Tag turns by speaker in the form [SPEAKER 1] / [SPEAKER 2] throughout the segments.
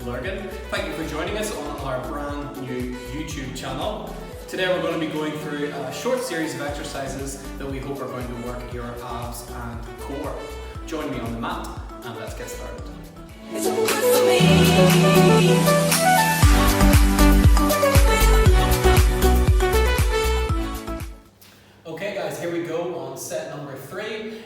[SPEAKER 1] Lurgan. Thank you for joining us on our brand new YouTube channel. Today we're going to be going through a short series of exercises that we hope are going to work your abs and core. Join me on the mat and let's get started.
[SPEAKER 2] It's all good for me.
[SPEAKER 1] Okay guys, here we go on set number 3.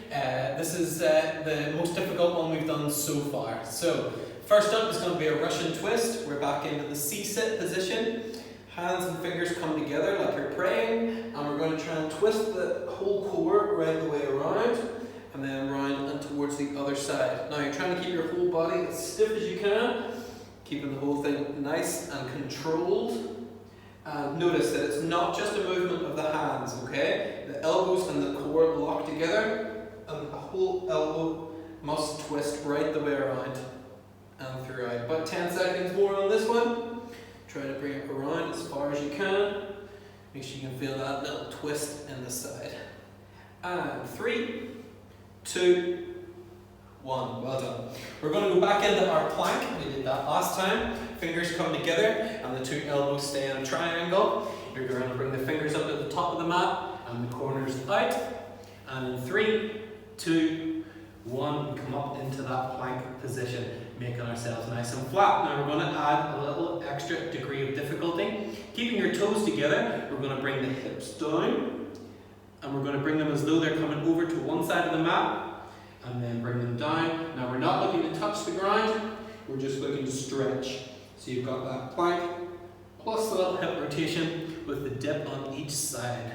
[SPEAKER 1] This is the most difficult one we've done so far. So first up is going to be a Russian twist. We're back into the C-sit position. Hands and fingers come together like you're praying, and we're going to try and twist the whole core right the way around and then round and towards the other side. Now you're trying to keep your whole body as stiff as you can, keeping the whole thing nice and controlled. And notice that it's not just a movement of the hands, okay? The elbows and the core lock together, and the whole elbow must twist right the way around and throughout. About 10 seconds more on this one. Try to bring it around as far as you can. Make sure you can feel that little twist in the side. And 3, 2, 1. Well done. We're going to go back into our plank. We did that last time. Fingers come together and the 2 elbows stay in a triangle. You're going to bring the fingers up to the top of the mat and the corners out. And in 3, 2, 1, we come up into that plank position, making ourselves nice and flat. Now we're going to add a little extra degree of difficulty. Keeping your toes together, we're going to bring the hips down. And we're going to bring them as though they're coming over to one side of the mat. And then bring them down. Now we're not looking to touch the ground, we're just looking to stretch. So you've got that plank, plus a little hip rotation with the dip on each side.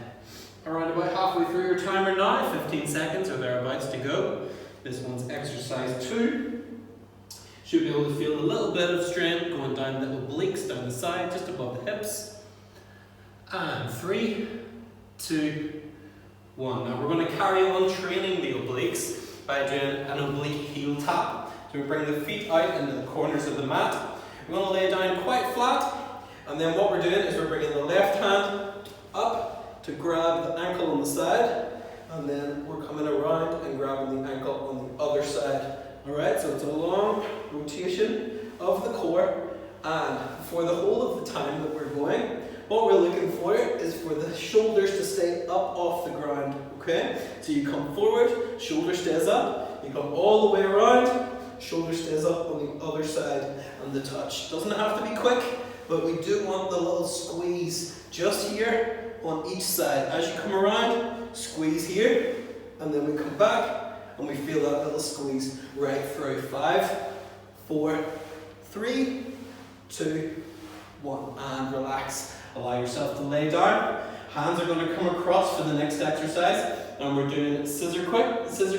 [SPEAKER 1] Around about halfway through your timer now, 15 seconds or thereabouts to go. This one's exercise 2. Should be able to feel a little bit of strength going down the obliques, down the side, just above the hips. And 3, 2, 1. Now we're going to carry on training the obliques by doing an oblique heel tap. So we bring the feet out into the corners of the mat. We're going to lay down quite flat, and then what we're doing is we're bringing the left hand up to grab the ankle on the side, and then we're coming around and grabbing the ankle on the other side. Alright, so it's a long rotation of the core, and for the whole of the time that we're going, what we're looking for is for the shoulders to stay up off the ground. Okay, so you come forward, shoulder stays up, you come all the way around, shoulder stays up on the other side, and the touch. Doesn't have to be quick, but we do want the little squeeze just here on each side. As you come around, squeeze here, and then we come back, and we feel that little squeeze right through. 5, 4, 3, 2, 1, and relax. Allow yourself to lay down. Hands are going to come across for the next exercise, and we're doing scissor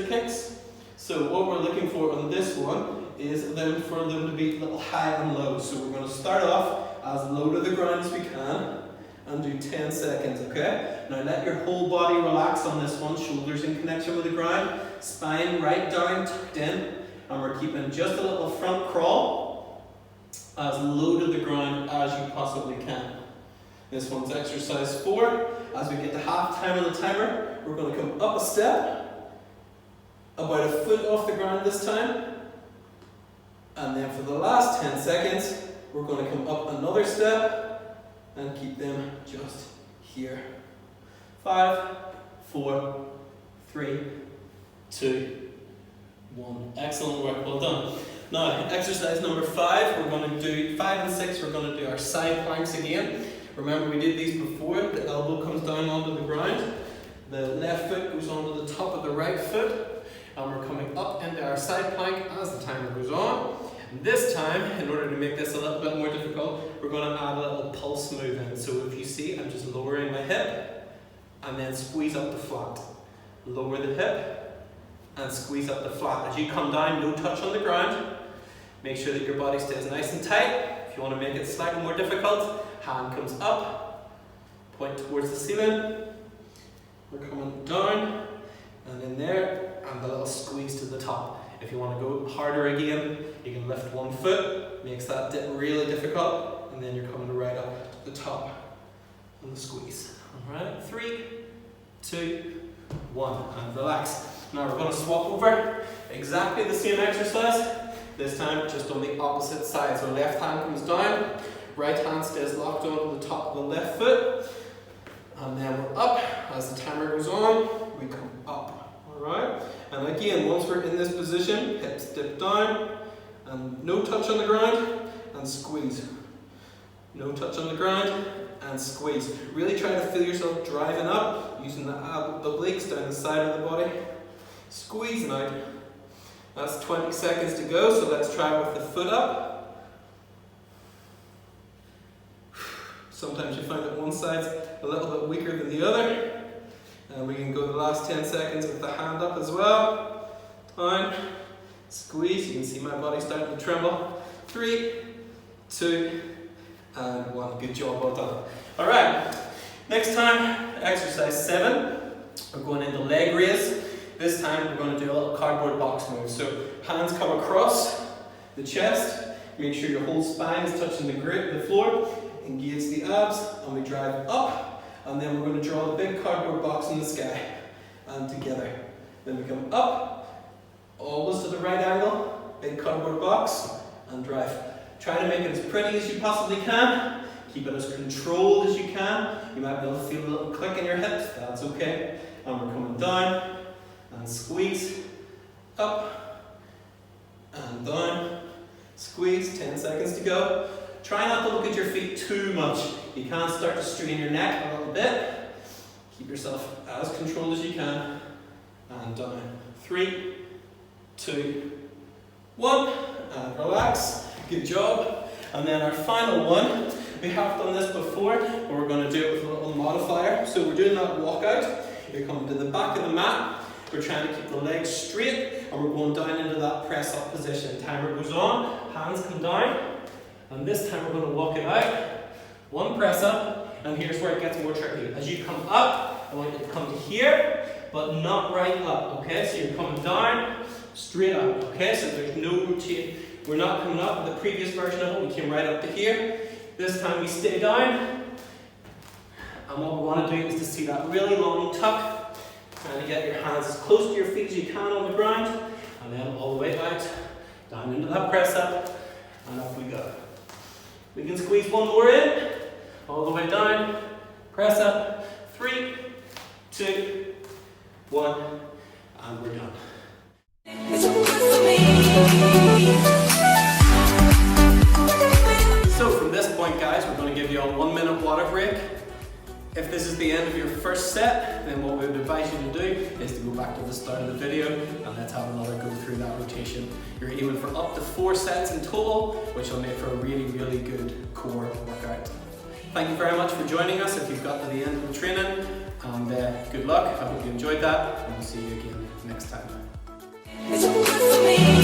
[SPEAKER 1] kicks. So what we're looking for on this one is for them to be a little high and low. So we're going to start off as low to the ground as we can and do 10 seconds, okay? Now let your whole body relax on this one, shoulders in connection with the ground, spine right down, tucked in, and we're keeping just a little front crawl as low to the ground as you possibly can. This one's exercise 4. As we get to half time on the timer, we're going to come up a step, about a foot off the ground this time, and then for the last 10 seconds, we're going to come up another step and keep them just here. 5, 4, 3, 2, 1. Excellent work, well done. Now, exercise number 5, we're going to do 5 and 6, we're going to do our side planks again. Remember we did these before. The elbow comes down onto the ground, the left foot goes onto the top of the right foot, and we're coming up into our side plank as the timer goes on. And this time, in order to make this a little bit more difficult, we're going to add a little pulse move in. So if you see, I'm just lowering my hip and then squeeze up the flat. Lower the hip and squeeze up the flat. As you come down, no touch on the ground. Make sure that your body stays nice and tight. If you want to make it slightly more difficult, hand comes up, point towards the ceiling, we're coming down, and in there, and the little squeeze to the top. If you want to go harder again, you can lift one foot, makes that dip really difficult, and then you're coming right up to the top, and the squeeze. Alright, 3, 2, 1, and relax. Now we're going to swap over, exactly the same exercise, This time just on the opposite side. So left hand comes down, right hand stays locked onto the top of the left foot. And then we're up. As the timer goes on, we come up. Alright? And again, once we're in this position, hips dip down, and no touch on the ground, and squeeze. No touch on the ground, and squeeze. Really try to feel yourself driving up, using the obliques down the side of the body. Squeezing out. That's 20 seconds to go, so let's try with the foot up. Sometimes you find that one side's a little bit weaker than the other. And we can go the last 10 seconds with the hand up as well. Down, squeeze. You can see my body starting to tremble. 3, 2, and 1. Good job, well done. Alright, next time, exercise 7. We're going into leg raise. This time we're going to do a little cardboard box move. So hands come across the chest. Make sure your whole spine is touching the floor. Engage the abs, and we drive up. And then we're going to draw the big cardboard box in the sky. And together. Then we come up, always to the right angle, big cardboard box, and drive. Try to make it as pretty as you possibly can. Keep it as controlled as you can. You might be able to feel a little click in your hips. That's okay. And we're coming down. And squeeze, up, and down, squeeze, 10 seconds to go. Try not to look at your feet too much. You can start to strain your neck a little bit. Keep yourself as controlled as you can. And down. 3, 2, 1, and relax. Good job. And then our final one, we have done this before, but we're going to do it with a little modifier. So we're doing that walkout. You're coming to the back of the mat. We're trying to keep the legs straight, and we're going down into that press up position. Timer goes on, hands come down, and this time we're going to walk it out. One press up, and here's where it gets more tricky. As you come up, I want you to come to here, but not right up, okay? So you're coming down, straight up, okay? So there's no rotation. We're not coming up. With the previous version of it, we came right up to here. This time we stay down, and what we want to do is to see that really long tuck. Trying to get your hands as close to your feet as you can on the ground, and then all the way out, down into that press up, and up we go. We can squeeze one more in, all the way down, press up, 3, 2, 1, and we're done.
[SPEAKER 2] It's all good for me.
[SPEAKER 1] So from this point, guys, we're going to give you a 1-minute water break. If this is the end of your first set, then what we would advise you to do is to go back to the start of the video and let's have another go through that rotation. You're aiming for up to 4 sets in total, which will make for a really, really good core workout. Thank you very much for joining us if you've got to the end of the training, and good luck. I hope you enjoyed that, and we'll see you again next time.
[SPEAKER 2] It's all good for me.